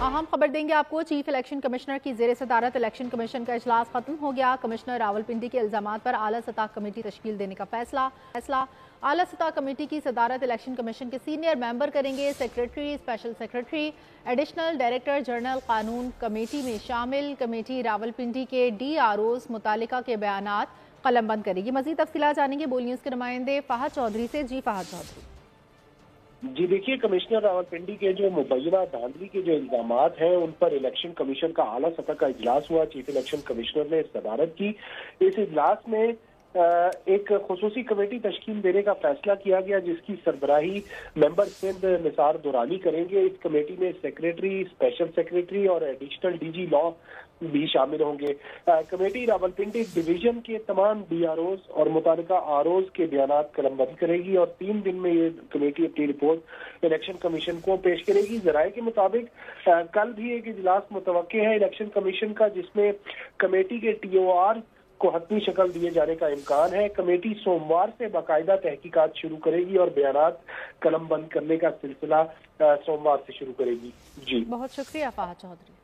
अहम खबर देंगे आपको। चीफ इलेक्शन कमिश्नर की ज़ेर सदारत इलेक्शन कमीशन का इजलास खत्म हो गया। कमिश्नर रावलपिंडी के इल्जामात पर आला सतह कमेटी तश्कील देने का फैसला। आला सतह कमेटी की सदारत इलेक्शन कमीशन के सीनियर मेंबर करेंगे। Secretary, special secretary, additional director general कानून कमेटी में शामिल। कमेटी रावलपिंडी के DROs मुतालिका के बयानात कलमबंद करेगी। मजीद तफसीलात जानेंगे बोल न्यूज़ के नुमाइंदे फहद चौधरी से। जी फहद चौधरी। जी देखिए, कमिश्नर रावलपिंडी के जो मुबैना धांधली के जो इल्जामात हैं उन पर इलेक्शन कमीशन का आला सतह का इजलास हुआ। चीफ इलेक्शन कमिश्नर ने सदारत की। इस इजलास में एक खुसूसी कमेटी तश्कील देने का फैसला किया गया, जिसकी सरबराही मेंबर सिंध निसार दुरानी करेंगे। इस कमेटी में सेक्रेटरी, स्पेशल सेक्रेटरी और एडिशनल DG लॉ भी शामिल होंगे। कमेटी रावलपिंडी डिवीजन के तमाम DROs और मुतालिका ROs के बयानात कलमबंद करेगी और 3 दिन में ये कमेटी अपनी रिपोर्ट इलेक्शन कमीशन को पेश करेगी। जराये के मुताबिक कल भी एक इजलास मुतवक्के है इलेक्शन कमीशन का, जिसमें कमेटी के TOR को हतमी शक्ल दिए जाने का इम्कान है। कमेटी सोमवार से बाकायदा तहकीकात शुरू करेगी और बयानात कलमबंद करने का सिलसिला सोमवार से शुरू करेगी। जी बहुत शुक्रिया फहद चौधरी।